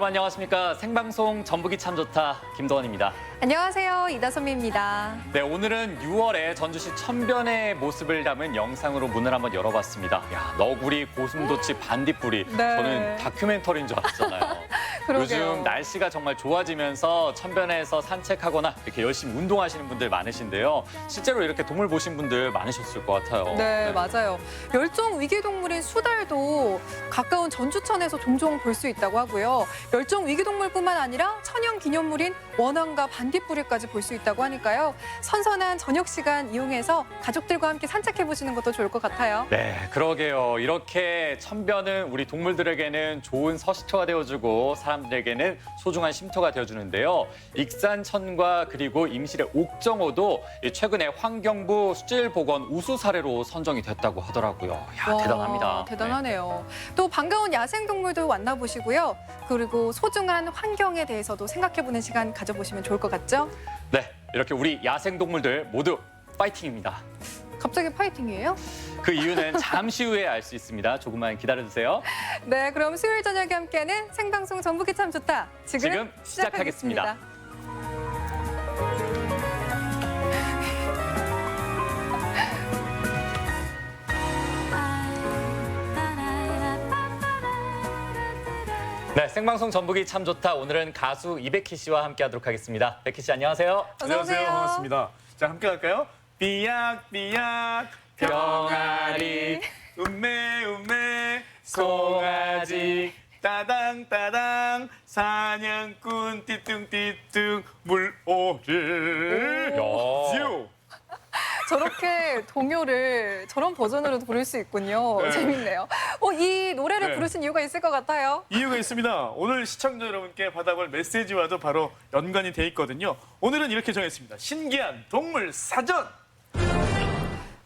안녕하십니까. 생방송 전북이 참 좋다 김도원입니다. 안녕하세요. 이다솜입니다. 네, 오늘은 6월에 전주시 천변의 모습을 담은 영상으로 문을 한번 열어봤습니다. 야, 너구리, 고슴도치, 반딧불이. 네. 저는 다큐멘터리인 줄 알았잖아요. 그러게요. 요즘 날씨가 정말 좋아지면서 천변에서 산책하거나 이렇게 열심히 운동하시는 분들 많으신데요. 실제로 이렇게 동물 보신 분들 많으셨을 것 같아요. 네, 맞아요. 멸종 위기 동물인 수달도 가까운 전주천에서 종종 볼 수 있다고 하고요. 멸종 위기 동물뿐만 아니라 천연 기념물인 원앙과 반딧불이까지 볼 수 있다고 하니까요. 선선한 저녁 시간 이용해서 가족들과 함께 산책해 보시는 것도 좋을 것 같아요. 네, 그러게요. 이렇게 천변은 우리 동물들에게는 좋은 서식처가 되어주고 사람들에게는 소중한 쉼터가 되어주는데요. 익산천과 그리고 임실의 옥정호도 최근에 환경부 수질보건 우수 사례로 선정이 됐다고 하더라고요. 야, 와, 대단합니다. 대단하네요. 또 반가운 야생동물도 만나보시고요. 그리고 소중한 환경에 대해서도 생각해보는 시간 가져보시면 좋을 것 같죠? 네, 이렇게 우리 야생동물들 모두 파이팅입니다. 갑자기 파이팅이에요? 그 이유는 잠시 후에 알 수 있습니다. 조금만 기다려주세요. 네, 그럼 수요일 저녁에 함께하는 생방송 전북이 참 좋다. 지금 시작하겠습니다. 네, 생방송 전북이 참 좋다. 오늘은 가수 이백희 씨와 함께하도록 하겠습니다. 백희 씨 안녕하세요. 어서 오세요. 반갑습니다. 자, 함께 할까요? 삐약삐약 병아리 음메 음메 송아지 따당따당 사냥꾼 띠뚱띠뚱 물오리 듀. 저렇게 동요를 저런 버전으로도 부를 수 있군요. 네. 재밌네요. 이 노래를 네. 부르신 이유가 있을 것 같아요. 이유가 있습니다. 오늘 시청자 여러분께 받아볼 메시지와도 바로 연관이 돼 있거든요. 오늘은 이렇게 정했습니다. 신기한 동물 사전.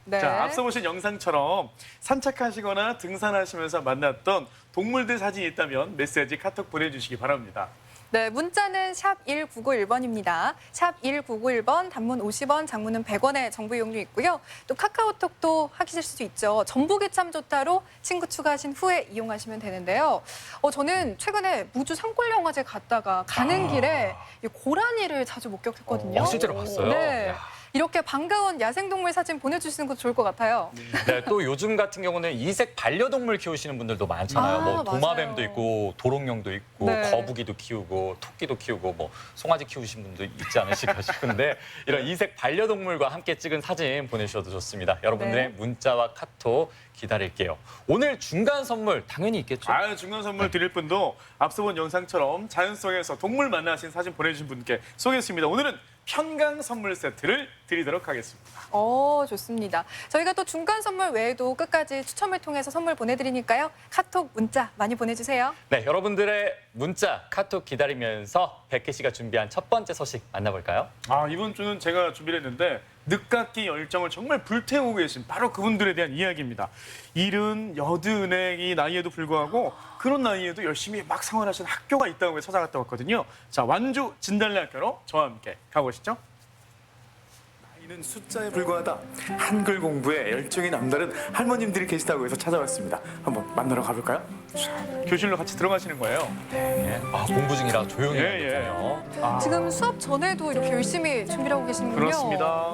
네. 자, 앞서 보신 영상처럼 산책하시거나 등산하시면서 만났던 동물들 사진이 있다면 메시지 카톡 보내주시기 바랍니다. 네, 문자는 샵 1991번입니다. 샵 1991번, 단문 50원, 장문은 100원의 정보 이용료 있고요. 또 카카오톡도 하실 수 있죠. 전북이 참 좋다로 친구 추가하신 후에 이용하시면 되는데요. 저는 최근에 무주 산골영화제 갔다가 가는 길에 이 고라니를 자주 목격했거든요. 실제로 봤어요? 네. 야. 이렇게 반가운 야생동물 사진 보내주시는 것도 좋을 것 같아요. 네, 또 요즘 같은 경우는 이색 반려동물 키우시는 분들도 많잖아요. 아, 뭐 도마뱀도 맞아요. 있고 도롱뇽도 있고 네. 거북이도 키우고 토끼도 키우고 뭐 송아지 키우신 분도 있지 않으실까 싶은데 이런 이색 반려동물과 함께 찍은 사진 보내주셔도 좋습니다. 여러분들의 네. 문자와 카톡 기다릴게요. 오늘 중간 선물 당연히 있겠죠? 중간 선물 드릴 분도 앞서 본 영상처럼 자연 속에서 동물 만나신 사진 보내주신 분께 소개했습니다. 오늘은 편강 선물 세트를 드리도록 하겠습니다. 좋습니다. 저희가 또 중간 선물 외에도 끝까지 추첨을 통해서 선물 보내드리니까요. 카톡, 문자 많이 보내주세요. 네, 여러분들의 문자, 카톡 기다리면서 백혜 씨가 준비한 첫 번째 소식 만나볼까요? 이번 주는 제가 준비를 했는데 늦깎이 열정을 정말 불태우고 계신 바로 그분들에 대한 이야기입니다. 70, 80의 이 나이에도 불구하고 그런 나이에도 열심히 막 생활하시는 학교가 있다고 해서 찾아갔다 왔거든요. 자, 완주 진달래학교로 저와 함께 가보시죠. 나이는 숫자에 불과하다. 한글 공부에 열정이 남다른 할머님들이 계시다고 해서 찾아왔습니다. 한번 만나러 가볼까요? 교실로 같이 들어가시는 거예요. 공부 중이라 조용히 예, 해야겠네요. 지금 수업 전에도 이렇게 열심히 준비를 하고 계시는군요. 그렇습니다.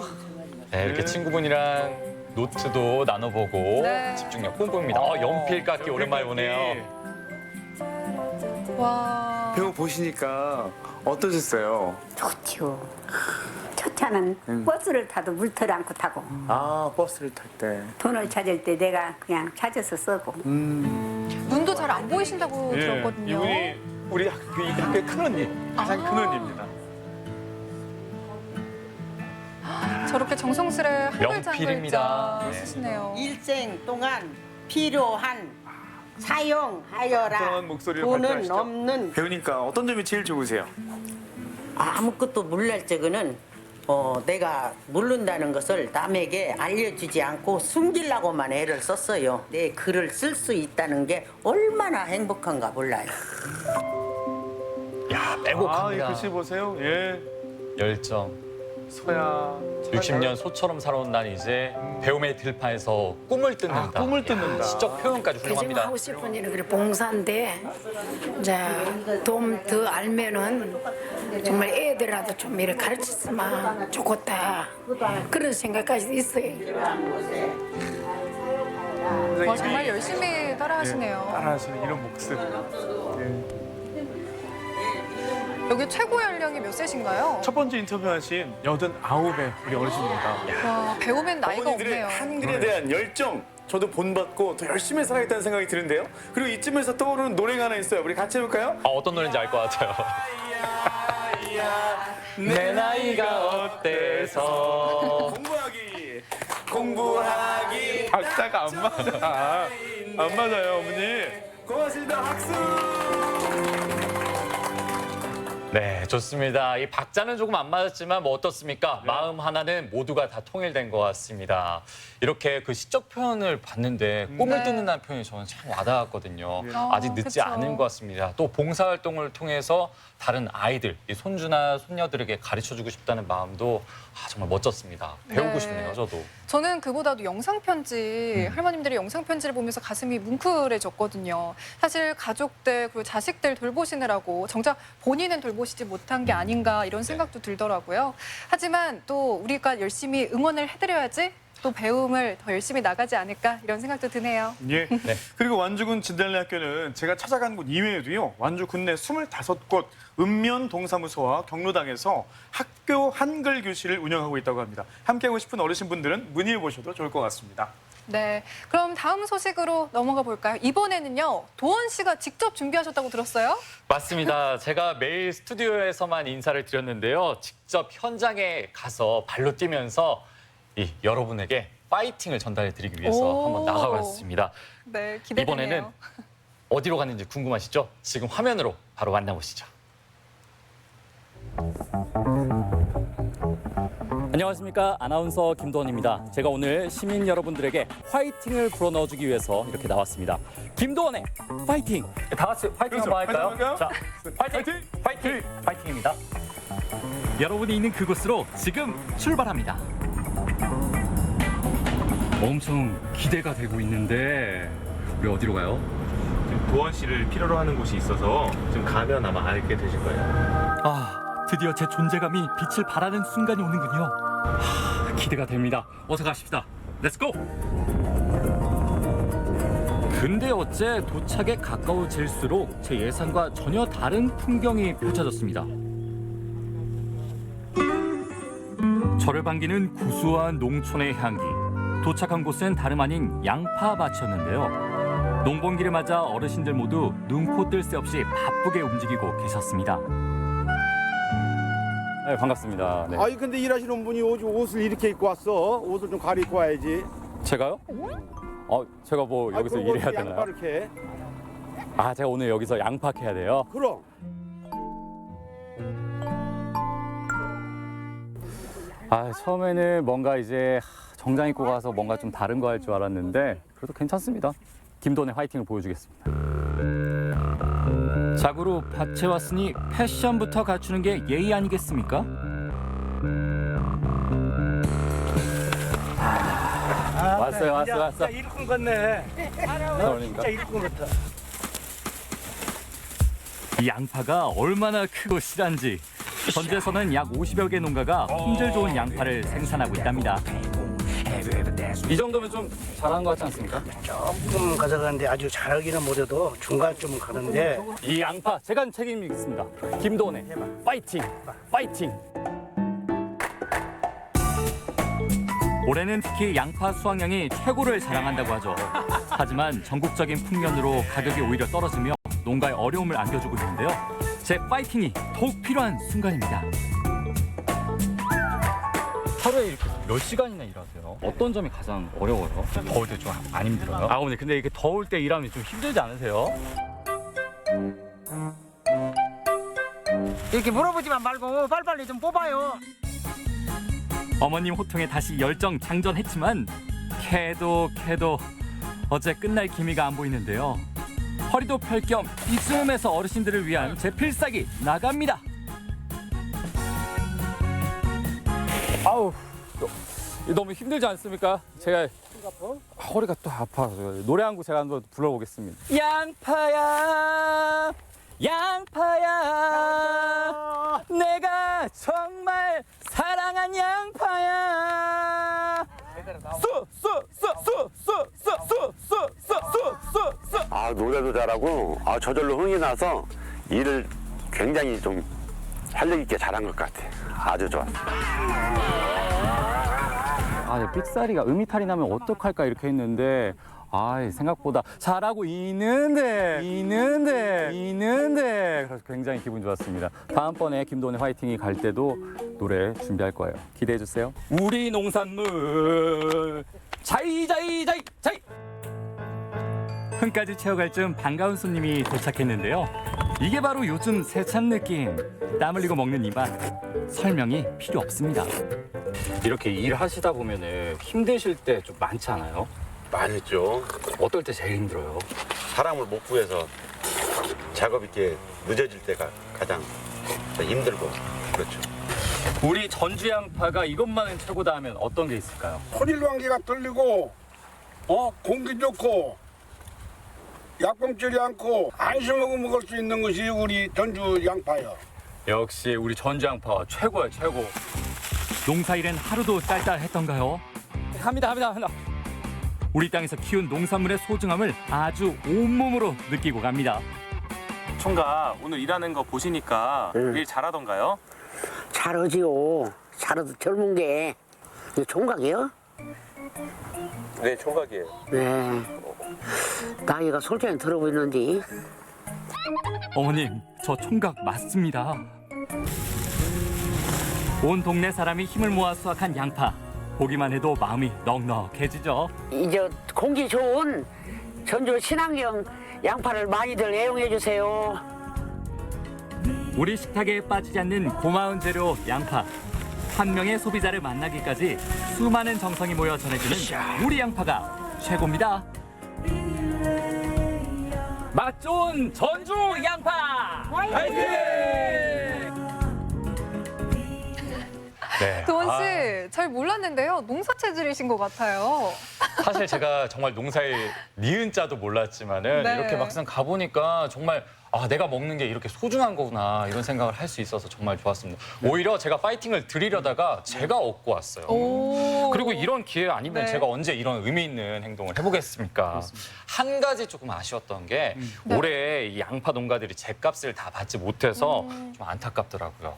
네, 이렇게 네. 친구분이랑 노트도 나눠보고 네. 집중력 뿜뿜입니다. 연필 깎기 오랜만에 보네요. 와. 배우 보시니까 어떠셨어요? 좋죠. 첫차는 버스를 타도 물털 않고 타고 버스를 탈 때. 돈을 찾을 때 내가 그냥 찾아서 쓰고 눈도 잘 안 보이신다고 들었거든요. 이분이 우리 이 학교의 큰언니, 가장 큰언니입니다. 저렇게 정성스레 한 글자 한 연필입니다. 글자 쓰시네요. 일생 동안 필요한 사용하여라. 어떤 목소리를 돈은 발표하시죠? 없는 배우니까 어떤 점이 제일 좋으세요? 아무것도 몰랄 적에는 내가 모른다는 것을 남에게 알려주지 않고 숨기려고만 애를 썼어요. 내 글을 쓸 수 있다는 게 얼마나 행복한가 몰라요. 야, 이 빼곡합니다. 글씨 보세요. 예. 열정. 서야 60년 소처럼 살아온 난 이제 배움의 들판에서 꿈을 뜯는다. 꿈을 뜯는다. 시적 표현까지 요즘 훌륭합니다. 하고 싶은 일은 그래 봉사인데 이제 좀 더 알면은 정말 애들이라도 좀 이렇게 가르쳤으면 좋겠다 그런 생각까지 있어요. 와, 정말 열심히 따라하시네요. 따라하시는 이런 목소리. 여기 최고 연령이 몇 세신가요? 첫 번째 인터뷰하신 89의 우리 어르신입니다. 와, 배우면 나이가 어머니들의 없네요. 한글에 대한 열정 저도 본받고 더 열심히 살아야겠다는 생각이 드는데요. 그리고 이쯤에서 떠오르는 노래가 하나 있어요. 우리 같이 해볼까요? 어떤 노래인지 알 것 같아요. 내 나이가 어때서 공부하기 박자가 안 맞아. 안 맞아요, 어머니. 고맙습니다. 박수. 네, 좋습니다. 이 박자는 조금 안 맞았지만 뭐 어떻습니까? 마음 하나는 모두가 다 통일된 것 같습니다. 이렇게 그 시적 표현을 봤는데 꿈을 네. 뜯는다는 표현이 저는 참 와닿았거든요. 어, 아직 늦지 그쵸. 않은 것 같습니다. 또 봉사활동을 통해서 다른 아이들, 이 손주나 손녀들에게 가르쳐주고 싶다는 마음도 정말 멋졌습니다. 배우고 네. 싶네요, 저도. 저는 그보다도 영상 편지, 할머님들의 영상 편지를 보면서 가슴이 뭉클해졌거든요. 사실 가족들 그리고 자식들 돌보시느라고 정작 본인은 돌보시지 못한 게 아닌가 이런 생각도 들더라고요. 하지만 또 우리가 열심히 응원을 해드려야지 또 배움을 더 열심히 나가지 않을까 이런 생각도 드네요. 예. 그리고 완주군 진달래학교는 제가 찾아간 곳 이외에도요. 완주 군내 25곳 읍면 동사무소와 경로당에서 학교 한글 교실을 운영하고 있다고 합니다. 함께하고 싶은 어르신분들은 문의해 보셔도 좋을 것 같습니다. 네, 그럼 다음 소식으로 넘어가 볼까요? 이번에는요, 도원 씨가 직접 준비하셨다고 들었어요? 맞습니다. 제가 매일 스튜디오에서만 인사를 드렸는데요. 직접 현장에 가서 발로 뛰면서 여러분에게 파이팅을 전달해 드리기 위해서 오. 한번 나가봤습니다. 네, 기대되네요. 이번에는 어디로 갔는지 궁금하시죠? 지금 화면으로 바로 만나보시죠. 안녕하십니까. 아나운서 김도원입니다. 제가 오늘 시민 여러분들에게 화이팅을 불어넣어주기 위해서 이렇게 나왔습니다. 김도원의 화이팅! 다 같이 화이팅 그렇죠. 한번 할까요? 화이팅 자, 화이팅! 화이팅! 화이팅입니다. 여러분이 있는 그곳으로 지금 출발합니다. 엄청 기대가 되고 있는데 우리 어디로 가요? 도원 씨를 필요로 하는 곳이 있어서 좀 가면 아마 알게 되실 거예요. 아, 드디어 제 존재감이 빛을 발하는 순간이 오는군요. 기대가 됩니다. 어서 가십시다. 렛츠고! 근데 어째 도착에 가까워질수록 제 예상과 전혀 다른 풍경이 펼쳐졌습니다. 저를 반기는 구수한 농촌의 향기. 도착한 곳은 다름 아닌 양파밭이었는데요. 농번기를 맞아 어르신들 모두 눈코 뜰 새 없이 바쁘게 움직이고 계셨습니다. 네, 반갑습니다. 네. 아니 근데 일하시는 분이 옷을 이렇게 입고 왔어. 옷을 좀 가리고 와야지. 제가요? 제가 뭐 여기서 아니, 그럼 일해야 어떻게 되나요? 양파를 캐? 아, 제가 오늘 여기서 양파 캐야 돼요. 그럼. 처음에는 뭔가 이제 정장 입고 가서 뭔가 좀 다른 거 할 줄 알았는데 그래도 괜찮습니다. 김도원의 화이팅을 보여주겠습니다. 자구로 밭에 왔으니 패션부터 갖추는 게 예의 아니겠습니까? 왔어. 일꾼 같네. 그러니까. 일꾼 같아. 이 양파가 얼마나 크고 실한지 전주에서는 약 50여 개 농가가 품질 좋은 양파를 생산하고 있답니다. 이 정도면 좀 잘한 것 같지 않습니까? 조금 가져가는데 아주 잘하기는 못해도 중간쯤 가는데 이 양파 제가 책임지겠습니다. 김도원의 파이팅! 파이팅! 올해는 특히 양파 수확량이 최고를 자랑한다고 하죠. 하지만 전국적인 풍년으로 가격이 오히려 떨어지며 농가에 어려움을 안겨주고 있는데요. 제 파이팅이 더욱 필요한 순간입니다. 하루에 이렇게 몇 시간이나 일하세요? 어떤 점이 가장 어려워요? 더울 때 좀 안 힘들어요? 어머니 근데 이렇게 더울 때 일하면 좀 힘들지 않으세요? 이렇게 물어보지만 말고 빨리빨리 좀 뽑아요. 어머님 호통에 다시 열정 장전했지만 캐도 어째 끝날 기미가 안 보이는데요. 허리도 펼 겸 이쯤에서 어르신들을 위한 제 필살기 나갑니다. 아우, 너무 힘들지 않습니까? 제가 허리가 또 아파서 노래 한 곡 제가 한번 불러보겠습니다. 양파야, 양파야, 내가 정말 사랑한 양파야. 아, 노래도 잘하고 저절로 흥이 나서 일을 굉장히 좀 활력 있게 잘한 것 같아. 아주 좋았어. 삑사리가 음이탈이 나면 어떡할까 이렇게 했는데 생각보다 잘하고 있는데 그래서 굉장히 기분 좋았습니다. 다음번에 김도훈의 화이팅이 갈 때도 노래 준비할 거예요. 기대해 주세요. 우리 농산물 자이 흥까지 채워갈 쯤 반가운 손님이 도착했는데요. 이게 바로 요즘 세찬 느낌. 땀 흘리고 먹는 이 맛. 설명이 필요 없습니다. 이렇게 일하시다 보면은 힘드실 때 좀 많지 않아요? 많이 했죠. 어떨 때 제일 힘들어요? 사람을 못 구해서 작업 있게 늦어질 때가 가장 힘들고 그렇죠. 우리 전주 양파가 이것만은 최고다 하면 어떤 게 있을까요? 호릴왕기가 떨리고 공기 좋고 약병줄이 않고 안심하고 먹을 수 있는 것이 우리 전주 양파요. 역시 우리 전주 양파 최고야 최고. 농사일은 하루도 딸딸했던가요? 합니다. 우리 땅에서 키운 농산물의 소중함을 아주 온몸으로 느끼고 갑니다. 총각 오늘 일하는 거 보시니까 일 잘하던가요? 잘하지요. 잘해도 젊은 게 이게 총각이요? 네, 총각이에요. 네. 나이가 솔직히 들어 보이는데. 어머님, 저 총각 맞습니다. 온 동네 사람이 힘을 모아 수확한 양파. 보기만 해도 마음이 넉넉해지죠. 이제 공기 좋은 전주 친환경 양파를 많이들 애용해 주세요. 우리 식탁에 빠지지 않는 고마운 재료 양파. 한 명의 소비자를 만나기까지 수많은 정성이 모여 전해지는 우리 양파가 최고입니다. 맛 좋은 전주 양파! 화이팅! 네. 도원 씨, 잘 몰랐는데요. 농사 체질이신 것 같아요. 사실 제가 정말 농사의 니은자도 몰랐지만은 네. 이렇게 막상 가보니까 정말 내가 먹는 게 이렇게 소중한 거구나 이런 생각을 할 수 있어서 정말 좋았습니다. 오히려 제가 파이팅을 드리려다가 제가 얻고 왔어요. 오. 그리고 이런 기회 아니면 네. 제가 언제 이런 의미 있는 행동을 해보겠습니까? 한 가지 조금 아쉬웠던 게 올해 이 양파 농가들이 제값을 다 받지 못해서 좀 안타깝더라고요.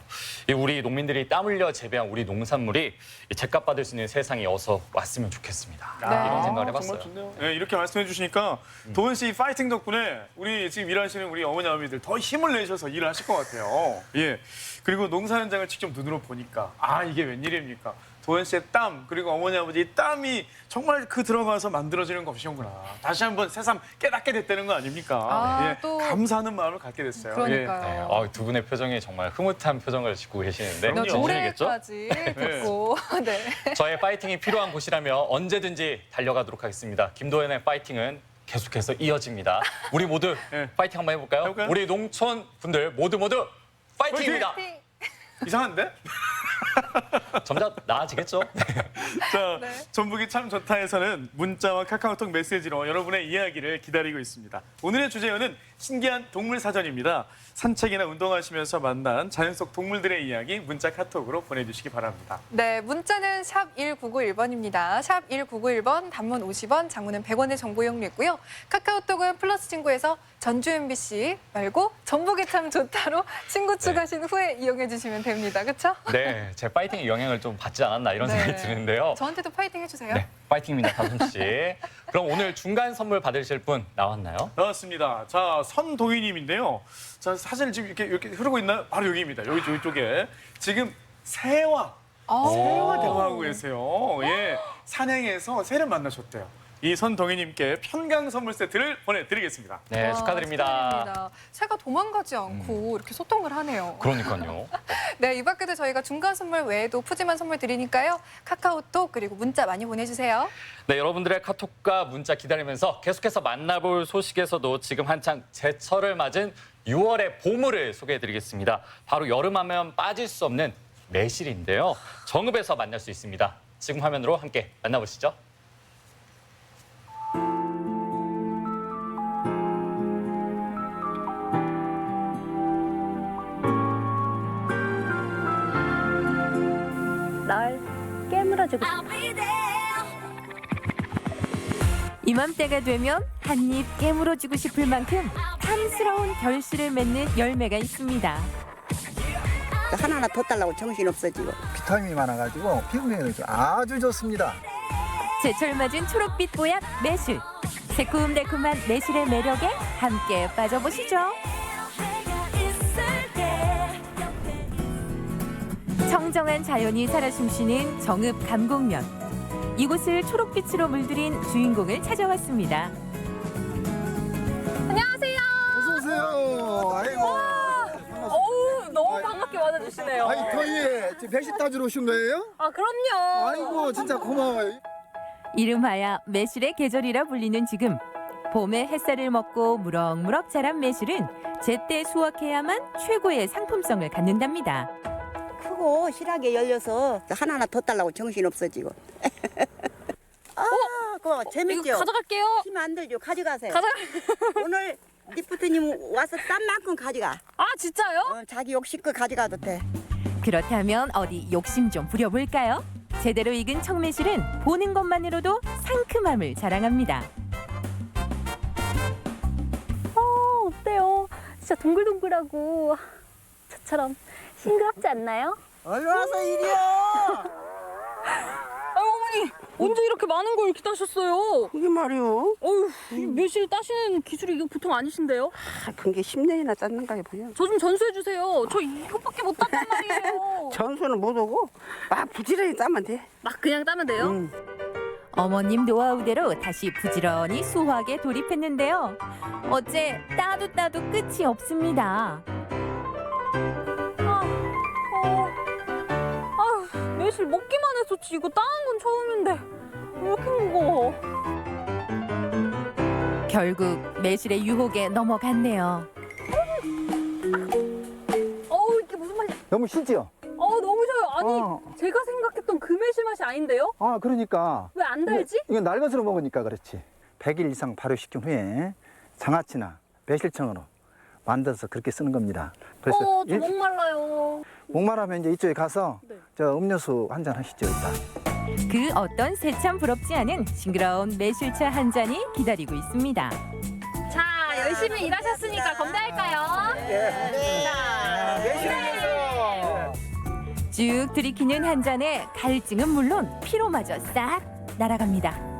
이 우리 농민들이 땀 흘려 재배한 우리 농산물이 이 제값 받을 수 있는 세상이 어서 왔으면 좋겠습니다. 이런 생각을 해봤어요. 정말 좋네요. 네, 이렇게 말씀해 주시니까 도훈 씨 파이팅 덕분에 우리 지금 일하시는 우리 어머니 아버지들 더 힘을 내셔서 일을 하실 것 같아요. 예. 그리고 농사 현장을 직접 눈으로 보니까 이게 웬일입니까? 도현 씨의 땀 그리고 어머니 아버지 땀이 정말 그 들어가서 만들어지는 것이구나. 다시 한번 새삼 깨닫게 됐다는 거 아닙니까? 또 감사하는 마음을 갖게 됐어요. 그러니까요. 두 분의 표정이 정말 흐뭇한 표정을 짓고 계시는데 너 진심이겠죠? 노래까지 듣고. 네. 저의 파이팅이 필요한 곳이라면 언제든지 달려가도록 하겠습니다. 김도현의 파이팅은 계속해서 이어집니다. 우리 모두 파이팅 한번 해볼까요? 해볼까요? 우리 농촌 분들 모두 파이팅입니다. 이상한데? 점점 나아지겠죠? 자, 전북이 참 좋다에서는 문자와 카카오톡 메시지로 여러분의 이야기를 기다리고 있습니다. 오늘의 주제어는 신기한 동물 사전입니다. 산책이나 운동하시면서 만난 자연 속 동물들의 이야기 문자 카톡으로 보내주시기 바랍니다. 네, 문자는 샵 1991번입니다. 샵 1991번, 단문 50원, 장문은 100원의 정보 이용료 있고요. 카카오톡은 플러스 친구에서 전주 MBC 말고 전북이 참 좋다로 친구 추가하신 후에 이용해 주시면 됩니다. 그렇죠? 네, 제 파이팅의 영향을 좀 받지 않았나 이런 생각이 드는데요. 저한테도 파이팅 해주세요. 네, 파이팅입니다, 다솜 씨. 그럼 오늘 중간 선물 받으실 분 나왔나요? 나왔습니다. 자, 선동희님인데요. 자, 사진 지금 이렇게 흐르고 있나요? 바로 여기입니다. 여기 쪽에 지금 새와 대화하고 계세요. 예, 산행에서 새를 만나셨대요. 이 선동희님께 편강 선물 세트를 보내드리겠습니다. 네, 축하드립니다. 축하드립니다. 새가 도망가지 않고 이렇게 소통을 하네요. 그러니까요. 네, 이 밖에도 저희가 중간 선물 외에도 푸짐한 선물 드리니까요. 카카오톡 그리고 문자 많이 보내주세요. 네, 여러분들의 카톡과 문자 기다리면서 계속해서 만나볼 소식에서도 지금 한창 제철을 맞은 6월의 보물을 소개해드리겠습니다. 바로 여름하면 빠질 수 없는 매실인데요. 정읍에서 만날 수 있습니다. 지금 화면으로 함께 만나보시죠. 날 깨물어주고 이맘때가 되면 한입 깨물어주고 싶을 만큼 탐스러운 결실을 맺는 열매가 있습니다. 하나하나 더 달라고 정신 없어지고. 비타민이 많아가지고 피부에 아주 좋습니다. 제철 맞은 초록빛 뽀얀 매실. 새콤달콤한 매실의 매력에 함께 빠져보시죠. 청정한 자연이 살아 숨쉬는 정읍 감곡면. 이곳을 초록빛으로 물들인 주인공을 찾아왔습니다. 안녕하세요. 어서 오세요. 아이고. 어우, 너무 반갑게 맞아주시네요. 아이 저희 지금 배식 따주러 오신 거예요? 아, 그럼요. 아이고 진짜 고마워요. 이름하여 매실의 계절이라 불리는 지금. 봄에 햇살을 먹고 무럭무럭 자란 매실은 제때 수확해야만 최고의 상품성을 갖는답니다. 크고 실하게 열려서 하나하나 더 달라고 정신 없어지고. 그거 재밌죠? 이거 가져갈게요. 힘 안 들죠? 가져가세요. 가져가. 오늘 리프트님 와서 딴 만큼 가져가. 아, 진짜요? 자기 욕심껏 가져가도 돼. 그렇다면 어디 욕심 좀 부려볼까요? 제대로 익은 청매실은 보는 것만으로도 상큼함을 자랑합니다. 어때요? 진짜 동글동글하고 저처럼 싱그럽지 않나요? 얼른 와서 이리요. 어머니, 언제 이렇게 많은 걸 이렇게 따셨어요? 그게 말이요. 어휴, 이 매실 따시는 기술이 이거 보통 아니신데요? 그게 10년이나 땄는가 보요. 저 좀 전수해주세요. 저 이것밖에 못 땄단 말이에요. 전수는 못 오고 막 부지런히 따면 돼. 막 그냥 따면 돼요? 어머님 노하우대로 다시 부지런히 수확에 돌입했는데요. 어째 따도 끝이 없습니다. 매실 먹기만 했었지. 이거 따는 건 처음인데 왜 이렇게 무거워? 결국 매실의 유혹에 넘어갔네요. 이게 무슨 맛이야? 너무 시죠? 너무 좋아요. 아니, 제가 생각했던 그 매실 맛이 아닌데요? 아 그러니까. 왜 안 달지? 이건 날 것으로 먹으니까 그렇지. 100일 이상 발효시킨 후에 장아찌나 매실청으로 만들어서 그렇게 쓰는 겁니다. 그래서 저 목말라요. 목마르면 이제 이쪽에 가서 저 음료수 한 잔 하시죠 일단. 그 어떤 새참 부럽지 않은 싱그러운 매실차 한 잔이 기다리고 있습니다. 자, 열심히 일하셨으니까 건배할까요? 네. 자, 쭉 들이키는 한 잔에 갈증은 물론 피로마저 싹 날아갑니다.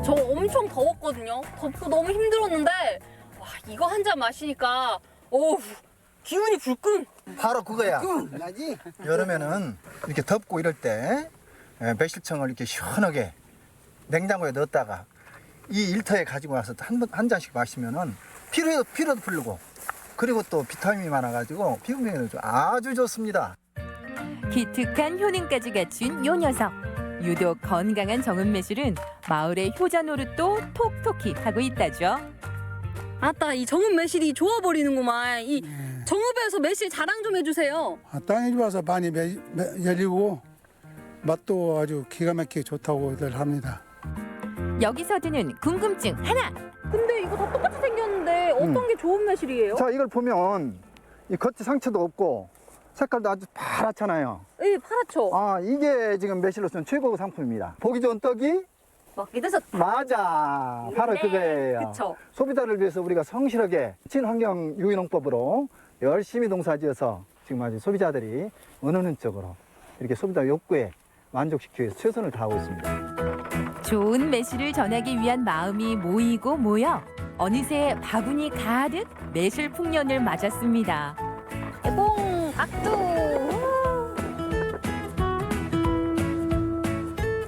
저 엄청 더웠거든요. 덥고 너무 힘들었는데 와, 이거 한 잔 마시니까 기운이 불끈. 바로 그거야. 여름에는 이렇게 덥고 이럴 때 매실청을 이렇게 시원하게 냉장고에 넣었다가 이 일터에 가지고 와서 한 잔씩 마시면은 피로도 풀리고 그리고 또 비타민이 많아가지고 피부명에도 아주 좋습니다. 기특한 효능까지 갖춘 요 녀석. 유독 건강한 정읍 매실은 마을의 효자 노릇도 톡톡히 하고 있다죠. 아따, 이 정읍 매실이 좋아버리는구만. 이 정읍에서 매실 자랑 좀 해주세요. 땅에 와서 많이 열리고 맛도 아주 기가 막히게 좋다고들 합니다. 여기서 드는 궁금증 하나. 근데 이거 다 똑같이 생겼는데 어떤 게 좋은 매실이에요? 자 이걸 보면 이 겉에 상처도 없고 색깔도 아주 파랗잖아요. 예, 파랗죠. 아 이게 지금 매실로서는 최고 상품입니다. 보기 좋은 떡이 먹기 드셨. 맞아. 바로 네, 그거예요. 그쵸. 소비자를 위해서 우리가 성실하게 친환경 유기농법으로 열심히 농사지어서 지금 아주 소비자들이 원하는 쪽으로 이렇게 소비자 욕구에 만족시키기 위해서 최선을 다하고 있습니다. 좋은 매실을 전하기 위한 마음이 모이고 모여 어느새 바구니 가득 매실 풍년을 맞았습니다. 개봉 박두.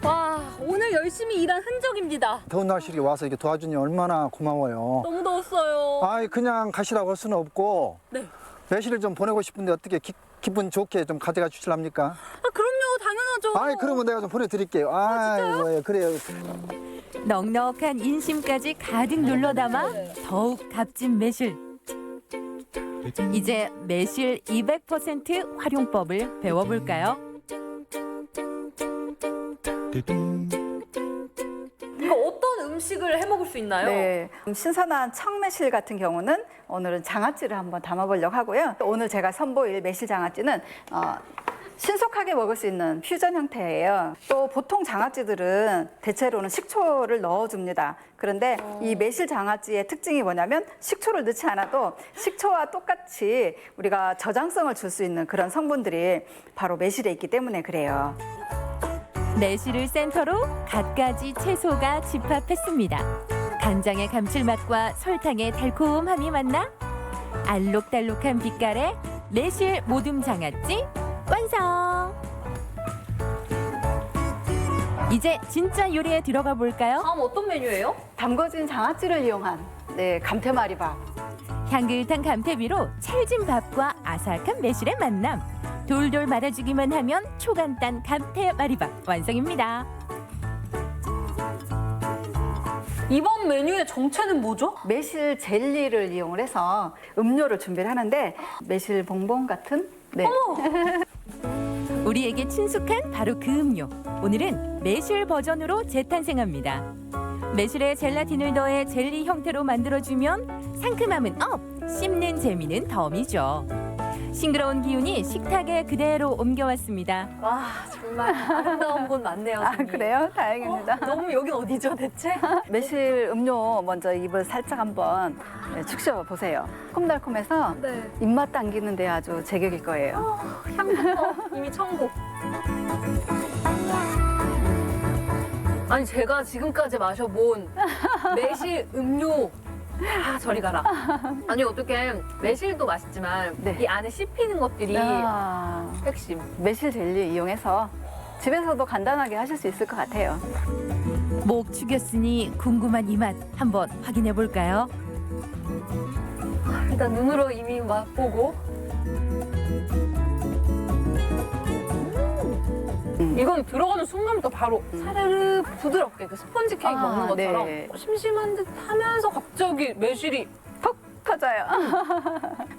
와, 오늘 열심히 일한 흔적입니다. 더운 날씨에 와서 이렇게 도와주니 얼마나 고마워요. 너무 더웠어요. 아이 그냥 가시라고 할 수는 없고 네. 매실을 좀 보내고 싶은데 어떻게 기분 좋게 좀 가져가 주실랍니까? 그럼요, 당연하죠. 아이 그러면 내가 좀 보내드릴게요. 아이고 예, 그래요. 넉넉한 인심까지 가득 눌러 담아 더욱 값진 매실. 이제 매실 200% 활용법을 배워볼까요? 이거 어떤 음식을 해 먹을 수 있나요? 네, 신선한 청매실 같은 경우는 오늘은 장아찌를 한번 담아보려고 하고요. 오늘 제가 선보일 매실 장아찌는 신속하게 먹을 수 있는 퓨전 형태예요. 또 보통 장아찌들은 대체로는 식초를 넣어줍니다. 그런데 이 매실 장아찌의 특징이 뭐냐면 식초를 넣지 않아도 식초와 똑같이 우리가 저장성을 줄 수 있는 그런 성분들이 바로 매실에 있기 때문에 그래요. 매실을 센터로 갖가지 채소가 집합했습니다. 간장의 감칠맛과 설탕의 달콤함이 만나 알록달록한 빛깔의 매실 모둠 장아찌 완성! 이제 진짜 요리에 들어가 볼까요? 다음 어떤 메뉴예요? 담궈진 장아찌를 이용한 감태마리밥. 향긋한 감태비로 찰진 밥과 아삭한 매실의 만남. 돌돌 말아주기만 하면 초간단 감태마리밥 완성입니다. 이번 메뉴의 정체는 뭐죠? 매실 젤리를 이용을 해서 음료를 준비를 하는데 매실 봉봉 같은 우리에게 친숙한 바로 그 음료. 오늘은 매실 버전으로 재탄생합니다. 매실에 젤라틴을 더해 젤리 형태로 만들어주면 상큼함은 업, 씹는 재미는 덤이죠. 싱그러운 기운이 식탁에 그대로 옮겨왔습니다. 와, 정말 아름다운 곳 많네요. 아, 그래요? 다행입니다. 너무 여기 어디죠, 대체? 매실 음료 먼저 입을 살짝 한번 축셔 보세요. 콤달콤해서 입맛 당기는데 아주 제격일 거예요. 향부터 이미 천국. 아니, 제가 지금까지 마셔본 매실 음료 저리 가라. 아니, 어떻게 매실도 맛있지만 이 안에 씹히는 것들이 핵심. 매실 젤리 이용해서 집에서도 간단하게 하실 수 있을 것 같아요. 목 죽였으니 궁금한 이 맛 한번 확인해 볼까요? 일단 눈으로 이미 맛보고. 이건 들어가는 순간부터 바로 사르르 부드럽게 그 스펀지 케이크 먹는 것처럼 심심한 듯 하면서 갑자기 매실이 톡 터져요.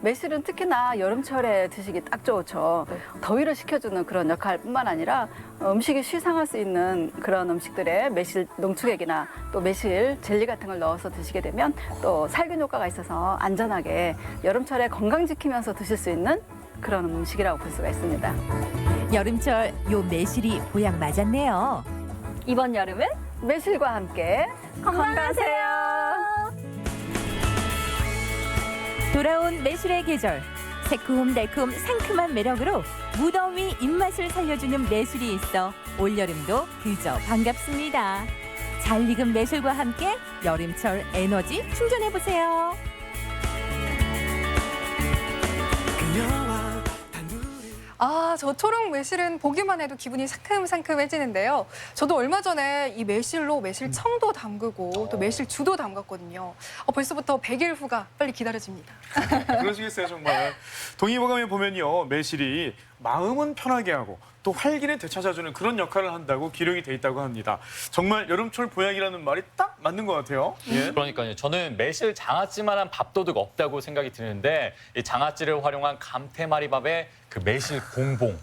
매실은 특히나 여름철에 드시기 딱 좋죠. 더위를 식혀주는 그런 역할뿐만 아니라 음식이 쉬상할 수 있는 그런 음식들에 매실 농축액이나 또 매실 젤리 같은 걸 넣어서 드시게 되면 또 살균 효과가 있어서 안전하게 여름철에 건강 지키면서 드실 수 있는 그런 음식이라고 볼 수가 있습니다. 여름철 요 매실이 보약 맞았네요. 이번 여름은 매실과 함께 건강하세요. 돌아온 매실의 계절. 새콤달콤 상큼한 매력으로 무더위 입맛을 살려주는 매실이 있어 올여름도 그저 반갑습니다. 잘 익은 매실과 함께 여름철 에너지 충전해보세요. 저 초록 매실은 보기만 해도 기분이 상큼상큼해지는데요. 저도 얼마 전에 이 매실로 매실청도 담그고 또 매실주도 담갔거든요. 벌써부터 100일 후가 빨리 기다려집니다. 그러시겠어요, 정말. 동의보감에 보면요, 매실이 마음은 편하게 하고 또 활기를 되찾아주는 그런 역할을 한다고 기록이 돼 있다고 합니다. 정말 여름철 보약이라는 말이 딱 맞는 것 같아요. 예. 그러니까요. 저는 매실 장아찌만한 밥도둑 없다고 생각이 드는데 이 장아찌를 활용한 감태마리밥에 그 매실 봉봉.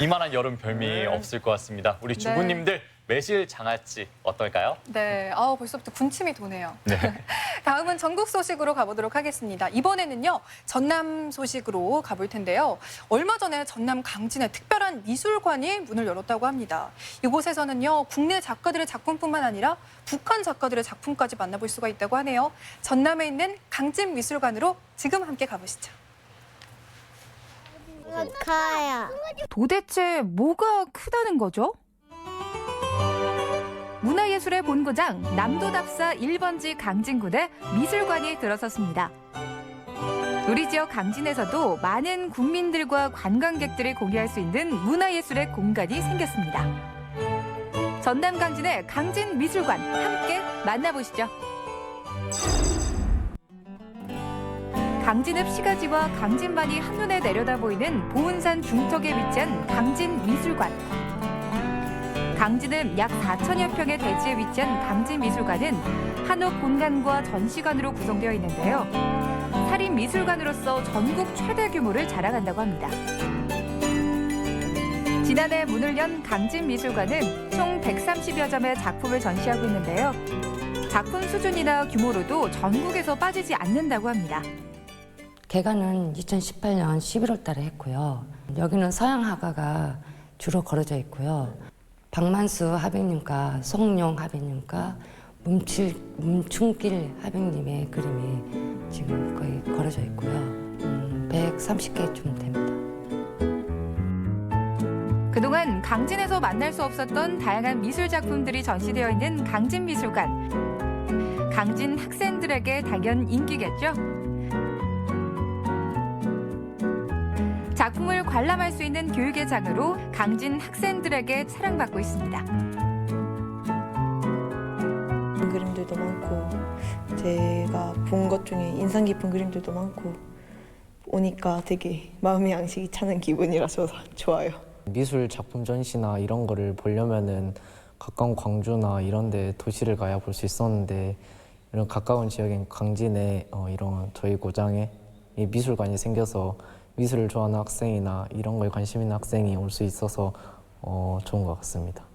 이만한 여름 별미 없을 것 같습니다. 우리 주부님들 매실 장아찌 어떨까요? 네, 벌써부터 군침이 도네요. 네. 다음은 전국 소식으로 가보도록 하겠습니다. 이번에는요, 전남 소식으로 가볼 텐데요. 얼마 전에 전남 강진에 특별한 미술관이 문을 열었다고 합니다. 이곳에서는요, 국내 작가들의 작품뿐만 아니라 북한 작가들의 작품까지 만나볼 수가 있다고 하네요. 전남에 있는 강진 미술관으로 지금 함께 가보시죠. 커요. 도대체 뭐가 크다는 거죠? 문화예술의 본고장 남도답사 1번지 강진군에 미술관이 들어섰습니다. 우리 지역 강진에서도 많은 국민들과 관광객들이 공유할 수 있는 문화예술의 공간이 생겼습니다. 전남 강진의 강진 미술관 함께 만나보시죠. 강진읍 시가지와 강진반이 한눈에 내려다 보이는 보은산 중턱에 위치한 강진 미술관. 강진읍 약 4천여 평의 대지에 위치한 강진 미술관은 한옥 본관과 전시관으로 구성되어 있는데요. 사립미술관으로서 전국 최대 규모를 자랑한다고 합니다. 지난해 문을 연 강진미술관은 총 130여 점의 작품을 전시하고 있는데요. 작품 수준이나 규모로도 전국에서 빠지지 않는다고 합니다. 개관은 2018년 11월 달에 했고요. 여기는 서양 화가가 주로 걸어져 있고요. 박만수 하백님과 송룡 하백님과 문충길 하백님의 그림이 지금 거의 걸어져 있고요. 130개쯤 됩니다. 그동안 강진에서 만날 수 없었던 다양한 미술 작품들이 전시되어 있는 강진미술관. 강진 학생들에게 당연 인기겠죠? 작품을 관람할 수 있는 교육의 장으로 강진 학생들에게 사랑받고 있습니다. 그림들도 많고 제가 본 것 중에 인상 깊은 그림들도 많고 오니까 되게 마음의 양식이 차는 기분이라서 좋아요. 미술 작품 전시나 이런 거를 보려면은 가까운 광주나 이런 데 도시를 가야 볼 수 있었는데 이런 가까운 지역인 강진에 이런 저희 고장에 이 미술관이 생겨서 미술을 좋아하는 학생이나 이런 거에 관심 있는 학생이 올 수 있어서 좋은 것 같습니다.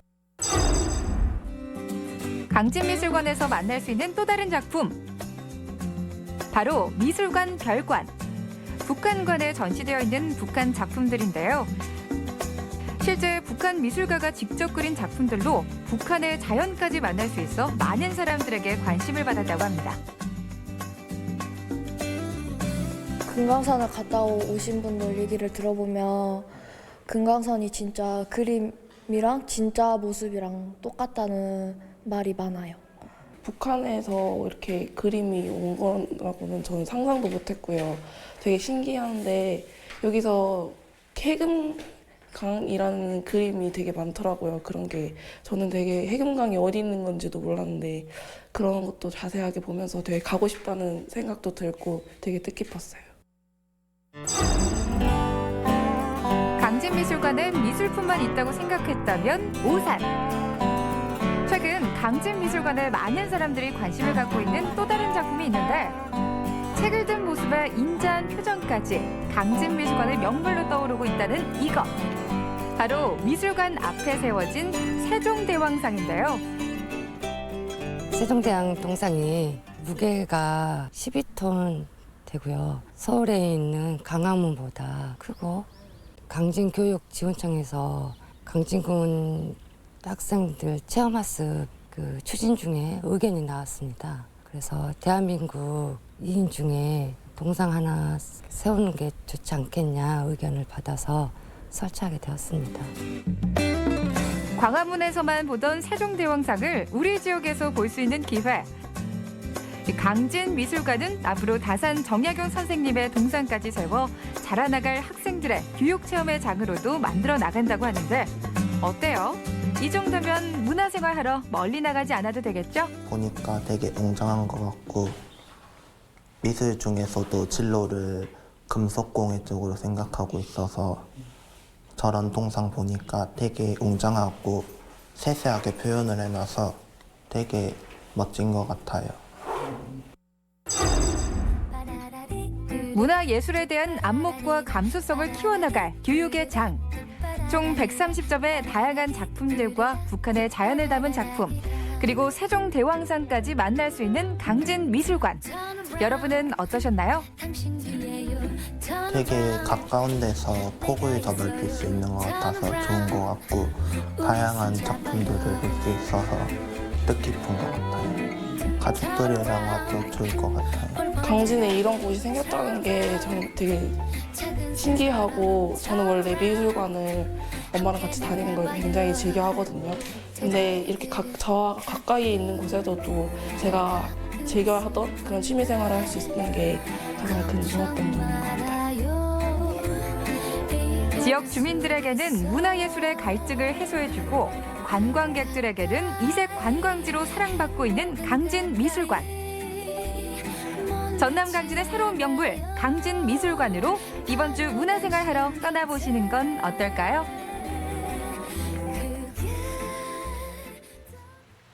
강진미술관에서 만날 수 있는 또 다른 작품. 바로 미술관 별관. 북한관에 전시되어 있는 북한 작품들인데요. 실제 북한 미술가가 직접 그린 작품들로 북한의 자연까지 만날 수 있어 많은 사람들에게 관심을 받았다고 합니다. 금강산을 갔다 오신 분들 얘기를 들어보면 금강산이 진짜 그림이랑 진짜 모습이랑 똑같다는 말이 많아요. 북한에서 이렇게 그림이 온 거라고는 저는 상상도 못했고요. 되게 신기한데 여기서 해금강이라는 그림이 되게 많더라고요. 그런 게 저는 되게 해금강이 어디 있는 건지도 몰랐는데 그런 것도 자세하게 보면서 되게 가고 싶다는 생각도 들고 되게 뜻깊었어요. 강진미술관엔 미술품만 있다고 생각했다면 오산. 최근 강진미술관에 많은 사람들이 관심을 갖고 있는 또 다른 작품이 있는데 책을 든 모습에 인자한 표정까지 강진미술관의 명물로 떠오르고 있다는 이것. 바로 미술관 앞에 세워진 세종대왕상인데요. 세종대왕 동상이 무게가 12톤 되고요. 서울에 있는 강화문보다 크고 강진교육지원청에서 강진군 학생들 체험학습 추진 중에 의견이 나왔습니다. 그래서 대한민국 2인 중에 동상 하나 세우는 게 좋지 않겠냐 의견을 받아서 설치하게 되었습니다. 광화문에서만 보던 세종대왕상을 우리 지역에서 볼 수 있는 기회. 강진미술관은 앞으로 다산 정약용 선생님의 동상까지 세워 자라나갈 학생들의 교육체험의 장으로도 만들어 나간다고 하는데 어때요? 이 정도면 문화생활하러 멀리 나가지 않아도 되겠죠? 보니까 되게 웅장한 것 같고 미술 중에서도 진로를 금속공예 쪽으로 생각하고 있어서 저런 동상 보니까 되게 웅장하고 세세하게 표현을 해놔서 되게 멋진 것 같아요. 문화예술에 대한 안목과 감수성을 키워나갈 교육의 장. 총 130점의 다양한 작품들과 북한의 자연을 담은 작품, 그리고 세종대왕상까지 만날 수 있는 강진미술관. 여러분은 어떠셨나요? 되게 가까운 데서 폭을 더 넓힐 수 있는 것 같아서 좋은 것 같고 다양한 작품들을 볼 수 있어서 뜻깊은 것 같아요. 가족들이랑 와도 좋을 것 같아요. 강진에 이런 곳이 생겼다는 게 저는 되게 신기하고 저는 원래 미술관을 엄마랑 같이 다니는 걸 굉장히 즐겨 하거든요. 근데 이렇게 저와 가까이 있는 곳에도 또 제가 즐겨 하던 그런 취미 생활을 할 수 있는 게 가장 큰 좋았던 점인 것 같아요. 지역 주민들에게는 문화예술의 갈증을 해소해주고 관광객들에게는 이색 관광지로 사랑받고 있는 강진미술관. 전남 강진의 새로운 명물 강진미술관으로 이번 주 문화생활하러 떠나보시는 건 어떨까요?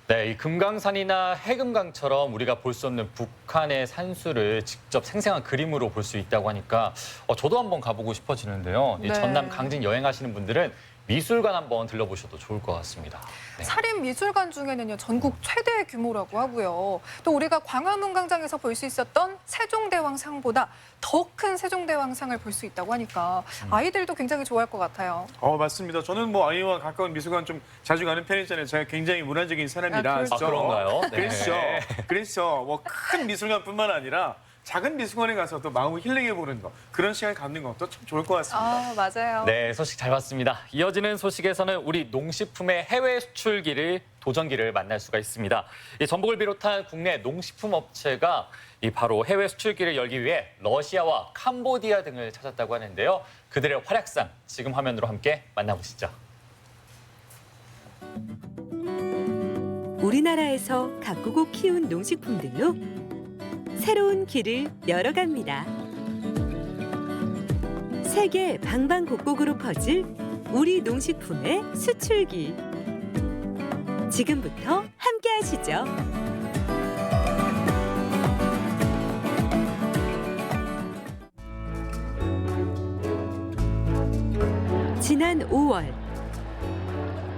네, 이 금강산이나 해금강처럼 우리가 볼 수 없는 북한의 산수를 직접 생생한 그림으로 볼 수 있다고 하니까 저도 한번 가보고 싶어지는데요. 이 네. 전남 강진 여행하시는 분들은 미술관 한번 들러보셔도 좋을 것 같습니다. 네. 사립미술관 중에는요, 전국 최대 규모라고 하고요. 또 우리가 광화문 광장에서 볼 수 있었던 세종대왕상보다 더 큰 세종대왕상을 볼 수 있다고 하니까 아이들도 굉장히 좋아할 것 같아요. 맞습니다. 저는 뭐 아이와 가까운 미술관 좀 자주 가는 편이잖아요. 제가 굉장히 문화적인 사람이라. 그렇죠. 그런가요? 네. 그래서 뭐 큰 미술관뿐만 아니라 작은 미술관에 가서도 마음을 힐링해보는 거, 그런 시간을 갖는 것도 참 좋을 것 같습니다. 맞아요. 네, 소식 잘 봤습니다. 이어지는 소식에서는 우리 농식품의 해외 수출기를 도전기를 만날 수가 있습니다. 이 전복을 비롯한 국내 농식품 업체가 바로 해외 수출기를 열기 위해 러시아와 캄보디아 등을 찾았다고 하는데요. 그들의 활약상 지금 화면으로 함께 만나보시죠. 우리나라에서 가꾸고 키운 농식품들로 새로운 길을 열어갑니다. 세계 방방곡곡으로 퍼질 우리 농식품의 수출기. 지금부터 함께 하시죠. 지난 5월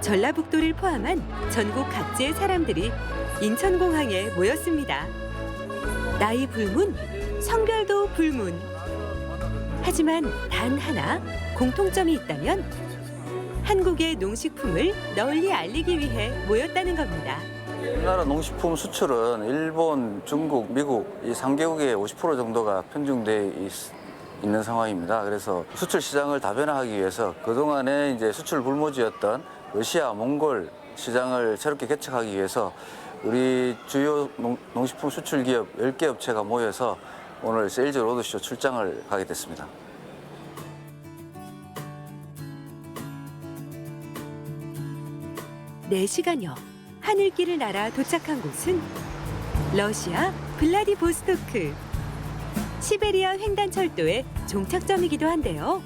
전라북도를 포함한 전국 각지의 사람들이 인천공항에 모였습니다. 나이 불문, 성별도 불문. 하지만 단 하나 공통점이 있다면 한국의 농식품을 널리 알리기 위해 모였다는 겁니다. 우리나라 농식품 수출은 일본, 중국, 미국 이 3개국의 50% 정도가 편중돼 있는 상황입니다. 그래서 수출 시장을 다변화하기 위해서 그동안에 이제 수출 불모지였던 러시아, 몽골 시장을 새롭게 개척하기 위해서 우리 주요 농식품 수출 기업 10개 업체가 모여서 오늘 세일즈 로드쇼 출장을 가게 됐습니다. 네 시간여 하늘길을 날아 도착한 곳은 러시아 블라디보스토크. 시베리아 횡단철도의 종착점이기도 한데요.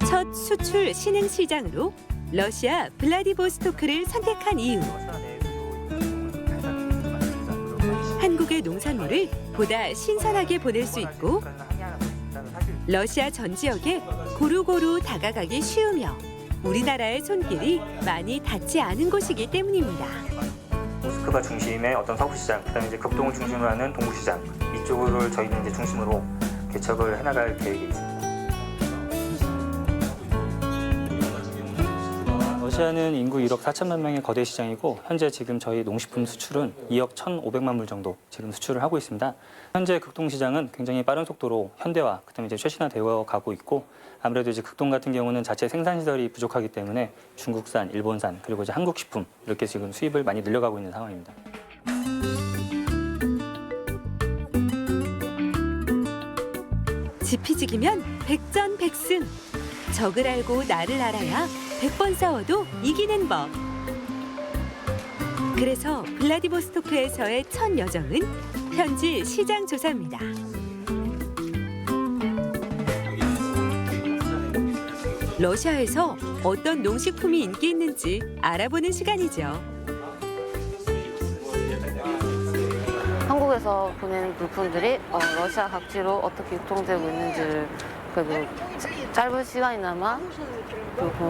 첫 수출 신흥 시장으로 러시아 블라디보스토크를 선택한 이유. 한국의 농산물을 보다 신선하게 보낼 수 있고 러시아 전 지역에 고루고루 다가가기 쉬우며 우리나라의 손길이 많이 닿지 않은 곳이기 때문입니다. 모스크바 중심의 어떤 서부시장, 그다음에 이제 극동을 중심으로 하는 동부시장, 이쪽을 저희는 이제 중심으로 개척을 해나갈 계획이 있습니다. 러시아는 인구 1억 4천만 명의 거대 시장이고 현재 지금 저희 농식품 수출은 2억 1,500만 물 정도 지금 수출을 하고 있습니다. 현재 극동 시장은 굉장히 빠른 속도로 현대화, 그다음에 이제 최신화되어 가고 있고 아무래도 이제 극동 같은 경우는 자체 생산 시설이 부족하기 때문에 중국산, 일본산 그리고 이제 한국 식품 이렇게 지금 수입을 많이 늘려가고 있는 상황입니다. 지피지기면 백전백승. 적을 알고 나를 알아야 100번 싸워도 이기는 법. 그래서 블라디보스토크에서의 첫 여정은 현지 시장 조사입니다. 러시아에서 어떤 농식품이 인기 있는지 알아보는 시간이죠. 한국에서 보내는 물품들이 러시아 각지로 어떻게 유통되고 있는지를 그래도 짧은 시간이나마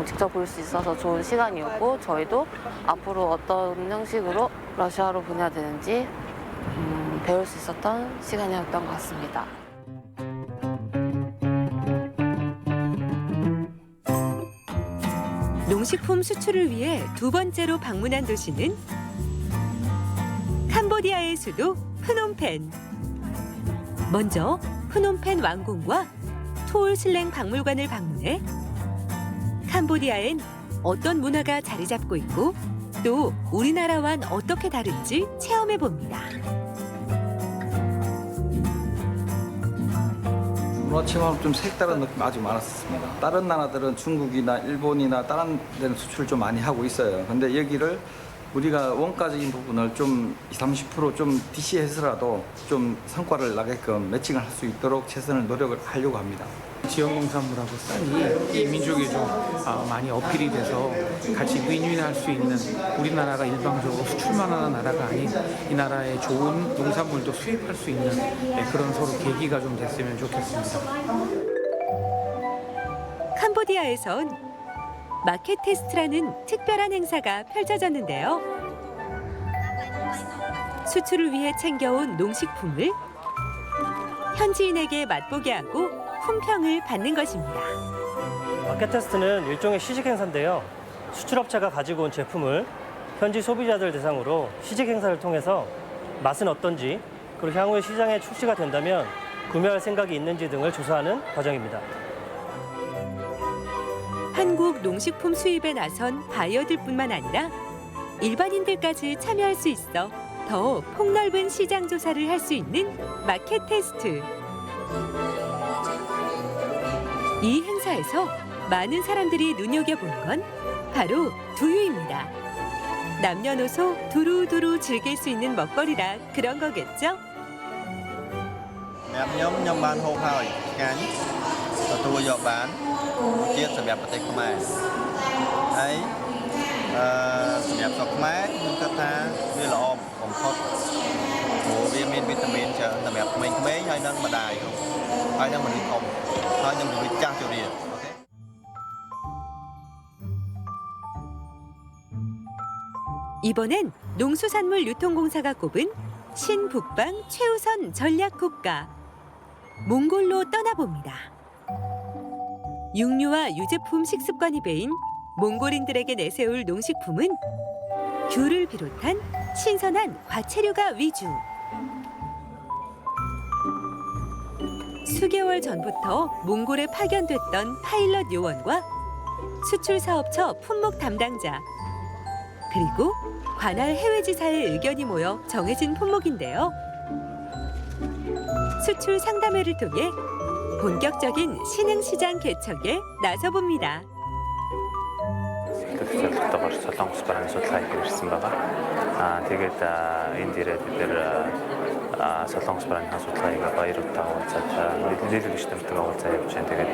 직접 볼 수 있어서 좋은 시간이었고 저희도 앞으로 어떤 형식으로 러시아로 보내야 되는지 배울 수 있었던 시간이었던 것 같습니다. 농식품 수출을 위해 두 번째로 방문한 도시는 캄보디아의 수도 프놈펜. 먼저 프놈펜 왕궁과 토올슬랭 박물관을 방문해 캄보디아엔 어떤 문화가 자리 잡고 있고 또 우리나라와는 어떻게 다른지 체험해 봅니다. 문화 체험은 좀 색다른 느낌이 아주 많았습니다. 다른 나라들은 중국이나 일본이나 다른 데는 수출을 좀 많이 하고 있어요. 근데 여기를 우리가 원가적인 부분을 좀 20, 30% 좀 DC해서라도 좀 성과를 나게끔 매칭을 할 수 있도록 최선을 노력을 하려고 합니다. 지역 농산물하고 쌀이 이 민족에 좀 많이 어필이 돼서 같이 윈윈할 수 있는, 우리나라가 일방적으로 수출만 하는 나라가 아닌 이 나라의 좋은 농산물도 수입할 수 있는 그런 서로 계기가 좀 됐으면 좋겠습니다. 캄보디아에선 마켓 테스트라는 특별한 행사가 펼쳐졌는데요. 수출을 위해 챙겨온 농식품을 현지인에게 맛보게 하고 품평을 받는 것입니다. 마켓 테스트는 일종의 시식 행사인데요. 수출업체가 가지고 온 제품을 현지 소비자들 대상으로 시식 행사를 통해서 맛은 어떤지, 그리고 향후에 시장에 출시가 된다면 구매할 생각이 있는지 등을 조사하는 과정입니다. 한국 농식품 수입에 나선 바이어들뿐만 아니라 일반인들까지 참여할 수 있어 더 폭넓은 시장 조사를 할 수 있는 마켓 테스트. 이 행사에서 많은 사람들이 눈여겨보는 건 바로 두유입니다. 남녀노소 두루두루 즐길 수 있는 먹거리라 그런 거겠죠?ខ្ញុំបានហូបហើយឆ្ងាញ់ទទួលយកបានជាតិសម្រាប់ប្រទេសខ្មែរហើយសម្រាប់ស្រុកខ្មែរខ្ញុំគិតថាវាល្អបំផុតព្រោះវាមានវីតាមីនច្រើនសម្រាប់ក្មេងៗហើយនិងម្ដាយហើយនិងមនុស្សធំហើយនិងមនុស្សចាស់ជរា 이번엔 농수산물 유통공사가 꼽은 신북방 최우선 전략 국가 몽골로 떠나봅니다. 육류와 유제품 식습관이 배인 몽골인들에게 내세울 농식품은 귤을 비롯한 신선한 과채류가 위주. 수개월 전부터 몽골에 파견됐던 파일럿 요원과 수출사업처 품목 담당자, 그리고 관할 해외지사의 의견이 모여 정해진 품목인데요. 수출 상담회를 통해 본격적인 신흥시장 개척에 나서봅니다. зөвлөлтөөр солонгос барааны судлаа хийх ирсэн байгаа. Тэгээд энэ дээрээ бид нэр солонгос барааны судалгааг баяр утаагаа уулзаад нийлүүлэгч нартай уулзаа явж байна. Тэгээд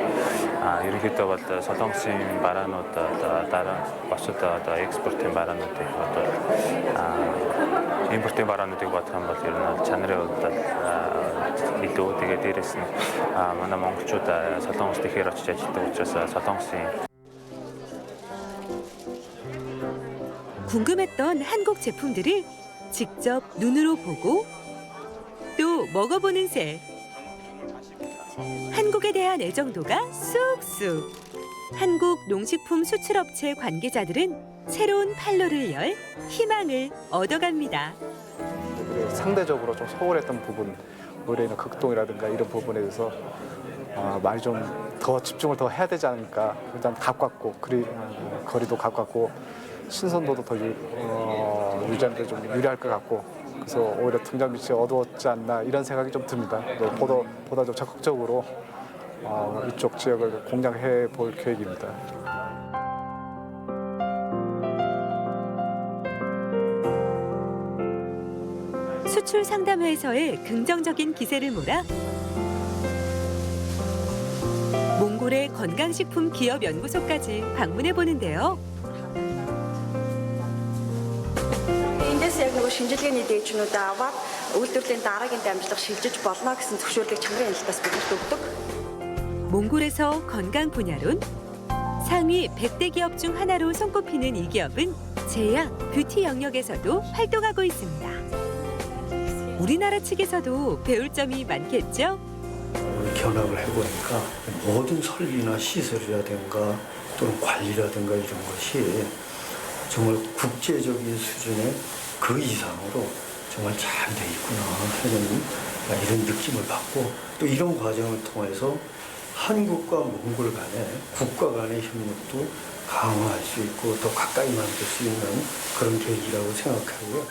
ерөнхийдөө бол солонгосын бараанууд дараа босод экспортын бараануудыг импортын бараануудыг бодох юм бол ер нь чанарын хувьд илүү тэгээд дээрэс нь манай монголчууд солонгост ихээр очиж ажилладаг учраас солонгосын 궁금했던 한국 제품들을 직접 눈으로 보고 또 먹어보는 새. 한국에 대한 애정도가 쑥쑥. 한국 농식품 수출업체 관계자들은 새로운 판로를 열 희망을 얻어갑니다. 상대적으로 좀 소홀했던 부분, 오히려 극동이라든가 이런 부분에 대해서 많이 좀 더 집중을 더 해야 되지 않을까. 일단 가깝고 거리도 가깝고 신선도도 더 유지하는 데 좀 유리할 것 같고, 그래서 오히려 등장 빛이 어두웠지 않나 이런 생각이 좀 듭니다. 보다 좀 적극적으로 이쪽 지역을 공략해 볼 계획입니다. 수출 상담회에서의 긍정적인 기세를 몰아 몽골의 건강식품 기업 연구소까지 방문해 보는데요. Эндээс яг нөгөө шинжилгээний дээжнүүд аваад үйлдвэрлэлийн дараагийн дамжлага шилжиж болно гэсэн зөвшөөрлийг чанарын хяналтаас бидэнд өгдөг. 몽골에서 건강 분야론 상위 100대 기업 중 하나로 손꼽히는 이 기업은 제약, 뷰티 영역에서도 활동하고 있습니다. 우리나라 측에서도 배울 점이 많겠죠? 견학을 해보니까 모든 설비나 시설이라든가 또는 관리라든가 이런 것이 정말 국제적인 수준의 그 이상으로 정말 잘 돼 있구나 하는 이런 느낌을 받고, 또 이런 과정을 통해서 한국과 몽골 간의 국가 간의 협력도 강화할 수 있고 더 가까이 만들 수 있는 그런 계기라고 생각하고요.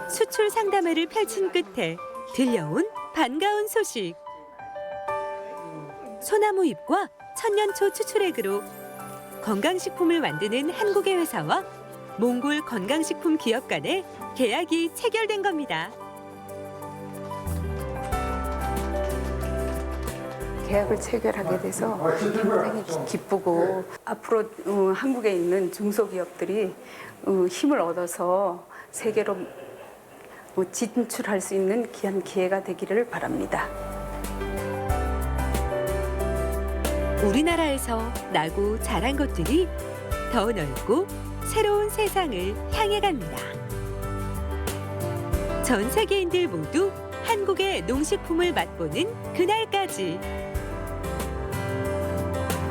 수출 상담회를 펼친 끝에 들려온 반가운 소식. 소나무 잎과 천년초 추출액으로 건강식품을 만드는 한국의 회사와 몽골 건강식품 기업 간의 계약이 체결된 겁니다. 계약을 체결하게 돼서 굉장히 기쁘고 앞으로 한국에 있는 중소기업들이 힘을 얻어서 세계로 진출할 수 있는 귀한 기회가 되기를 바랍니다. 우리나라에서 나고 자란 것들이 더 넓고 새로운 세상을 향해 갑니다. 전 세계인들 모두 한국의 농식품을 맛보는 그날까지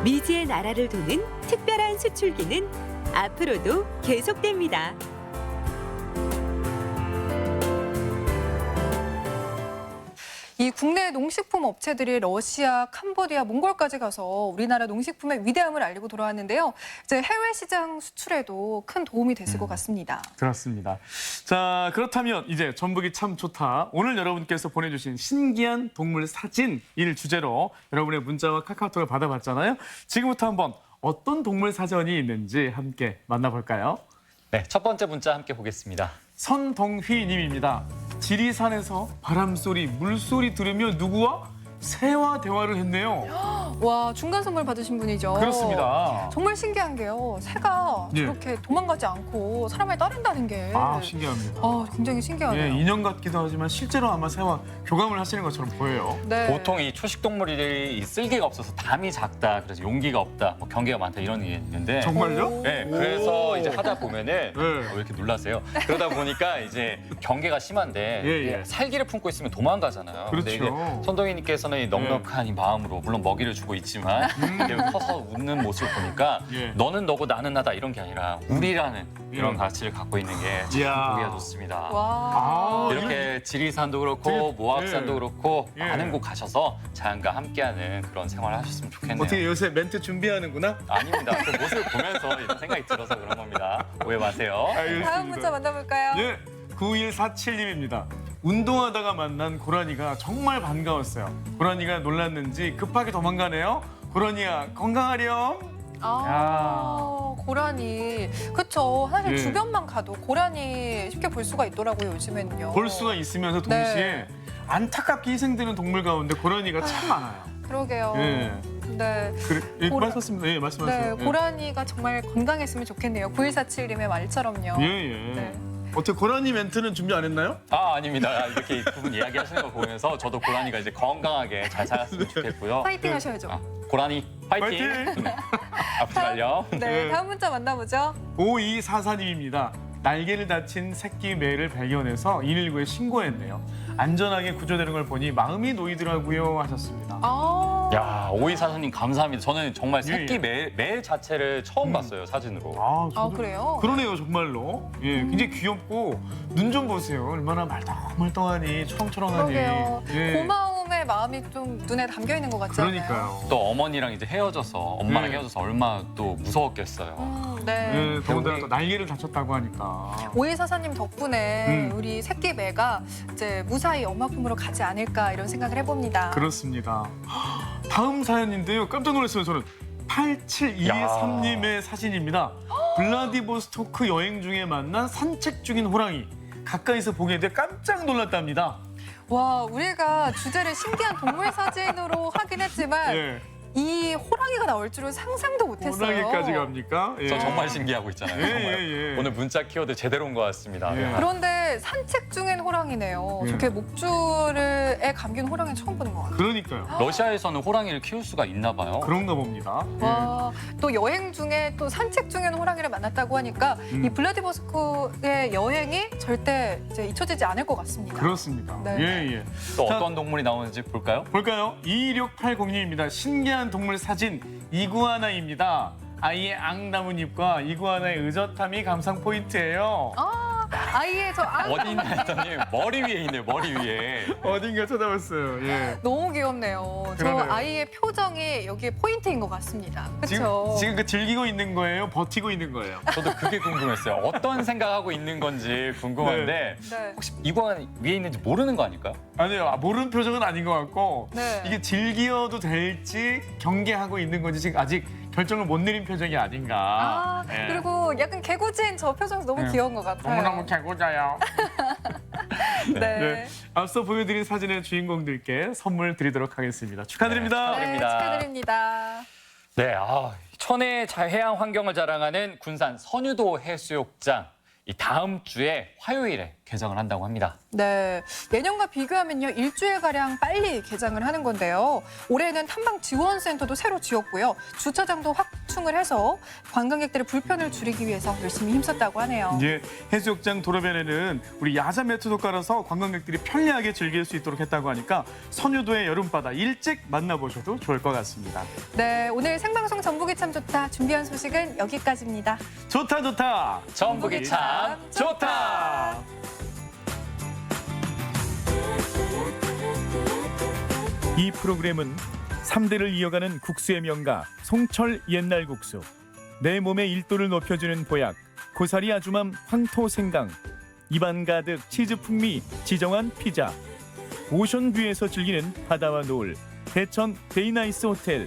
미지의 나라를 도는 특별한 수출기는 앞으로도 계속됩니다. 이 국내 농식품 업체들이 러시아, 캄보디아, 몽골까지 가서 우리나라 농식품의 위대함을 알리고 돌아왔는데요. 이제 해외 시장 수출에도 큰 도움이 됐을 것 같습니다. 그렇습니다. 자, 그렇다면 이제 전북이 참 좋다. 오늘 여러분께서 보내주신 신기한 동물 사진을 주제로 여러분의 문자와 카카오톡을 받아봤잖아요. 지금부터 한번 어떤 동물 사전이 있는지 함께 만나볼까요? 네, 첫 번째 문자 함께 보겠습니다. 선동휘 님입니다. 지리산에서 바람소리, 물소리 들으며 누구와? 새와 대화를 했네요. 와, 중간 선물 받으신 분이죠. 그렇습니다. 정말 신기한 게요. 새가 예. 저렇게 도망가지 않고 사람을 따른다는 게. 신기합니다. 굉장히 신기하네요. 예, 인형 같기도 하지만 실제로 아마 새와 교감을 하시는 것처럼 보여요. 네. 보통 이 초식 동물들이 쓸개가 없어서 담이 작다, 그래서 용기가 없다, 뭐 경계가 많다 이런 얘기 있는데 정말요? 네, 그래서 이제 하다 보면은 네. 왜 이렇게 놀라세요? 그러다 보니까 이제 경계가 심한데 예. 살기를 품고 있으면 도망가잖아요. 근데 그렇죠. 이제 선동이님께서는 이 넉넉한 이 마음으로 물론 먹이를 주고 있지만 이렇게 커서 웃는 모습을 보니까 예. 너는 너고 나는 나다 이런 게 아니라 우리라는 이런 예. 가치를 갖고 있는 게 참 이야. 보기가 좋습니다. 와. 이렇게 지리산도 그렇고 모압산도 예. 그렇고 예. 많은 곳 가셔서 자연과 함께하는 그런 생활을 하셨으면 좋겠네요. 어떻게 요새 멘트 준비하는구나? 아닙니다. 그 모습을 보면서 이런 생각이 들어서 그런 겁니다. 오해 마세요. 다음 문자 만나볼까요? 예, 9147님입니다. 운동하다가 만난 고라니가 정말 반가웠어요. 고라니가 놀랐는지 급하게 도망가네요. 고라니야, 건강하렴. 고라니. 그렇죠. 사실 예. 주변만 가도 고라니 쉽게 볼 수가 있더라고요, 요즘에는요. 볼 수가 있으면서 동시에 네. 안타깝게 희생되는 동물 가운데 고라니가 참 많아요. 그러게요. 예. 네. 예, 고라- 말씀하십니다. 예, 말씀하세요. 네, 고라니가 정말 건강했으면 좋겠네요. 9147님의 말처럼요. 예. 네. 어떻게 고라니 멘트는 준비 안 했나요? 아닙니다. 이렇게 두 분 이야기하시는 거 보면서 저도 고라니가 이제 건강하게 잘 살았으면 좋겠고요. 파이팅 하셔야죠. 고라니 파이팅! 네. 앞으로 달려. 네, 다음 문자 만나보죠. 5244님입니다. 날개를 다친 새끼 매를 발견해서 119에 신고했네요. 안전하게 구조되는 걸 보니 마음이 놓이더라고요 하셨습니다. 야, 오이사사님 감사합니다. 저는 정말 새끼 예. 매 자체를 처음 봤어요, 사진으로. 그래요? 그러네요, 정말로. 예, 굉장히 귀엽고 눈 좀 보세요. 얼마나 말똥말똥하니, 초롱초롱하니. 그러게요. 예. 고마움의 마음이 좀 눈에 담겨 있는 것 같잖아요. 그러니까요. 또 어머니랑 이제 헤어져서 엄마랑 예. 헤어져서 얼마나 또 무서웠겠어요. 네. 예, 더군다나 또 날개를 다쳤다고 하니까. 오이사사님 덕분에 음. 우리 새끼 매가 이제 무사히 엄마 품으로 가지 않을까 이런 생각을 해봅니다. 그렇습니다. 다음 사연인데요. 깜짝 놀랐어요, 저는. 8723님의 사진입니다. 블라디보스토크 여행 중에 만난 산책 중인 호랑이. 가까이서 보게 돼 깜짝 놀랐답니다. 와, 우리가 주제를 신기한 동물 사진으로 하긴 했지만 예. 이 호랑이가 나올 줄은 상상도 못했어요. 호랑이까지 갑니까? 예. 저 정말 신기하고 있잖아요. 예, 정말. 예. 오늘 문자 키워드 제대로 온 것 같습니다. 예. 그런데 산책 중인 호랑이네요. 예. 저렇게 목줄에 감긴 호랑이 처음 보는 것 같아요. 그러니까요. 러시아에서는 호랑이를 키울 수가 있나 봐요. 그런가 봅니다. 와, 또 여행 중에 또 산책 중인 호랑이를 만났다고 하니까 이 블라디보스토크의 여행이 절대 이제 잊혀지지 않을 것 같습니다. 그렇습니다. 네. 예. 또 어떤 동물이 나오는지 볼까요? 볼까요? 26802입니다. 신기한 동물 사진 이구아나입니다. 아이의 앙나무잎과 이구아나의 의젓함이 감상 포인트예요. 아이의 저 어디 있나 했더니 머리 위에 있네요. 머리 위에. 어딘가 찾아봤어요. 예. 너무 귀엽네요. 저 그러네요. 아이의 표정이 여기에 포인트인 것 같습니다. 지금, 그렇죠? 지금 그 즐기고 있는 거예요? 버티고 있는 거예요? 저도 그게 궁금했어요. 어떤 생각하고 있는 건지 궁금한데 네. 혹시 이구아나 위에 있는지 모르는 거 아닐까요? 아니요, 모르는 표정은 아닌 것 같고 네. 이게 즐겨도 될지 경계하고 있는 건지 지금 아직 결정을 못 내린 표정이 아닌가. 예. 그리고 약간 개구진 저 표정 너무 네. 귀여운 것 같아요. 너무너무 개구자요. 네. 앞서 보여드린 사진의 주인공들께 선물 드리도록 하겠습니다. 축하드립니다. 네, 축하드립니다. 네, 천혜의 해양 환경을 자랑하는 군산 선유도 해수욕장. 이 다음 주에 화요일에 개장을 한다고 합니다. 네, 예년과 비교하면요 일주일가량 빨리 개장을 하는 건데요. 올해는 탐방 지원센터도 새로 지었고요. 주차장도 확충을 해서 관광객들의 불편을 줄이기 위해서 열심히 힘썼다고 하네요. 이제 해수욕장 도로변에는 우리 야자 매트도 깔아서 관광객들이 편리하게 즐길 수 있도록 했다고 하니까 선유도의 여름바다 일찍 만나보셔도 좋을 것 같습니다. 네, 오늘 생방송 전북이 참 좋다 준비한 소식은 여기까지입니다. 좋다 좋다. 전북이 참 좋다. 이 프로그램은 3대를 이어가는 국수의 명가 송철 옛날 국수, 내 몸의 일도를 높여주는 보약 고사리 아주맘 황토 생강, 입안 가득 치즈 풍미 지정한 피자, 오션뷰에서 즐기는 바다와 노을 대천 데이나이스 호텔,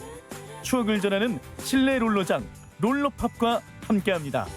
추억을 전하는 실내 롤러장 롤러팝과 함께합니다.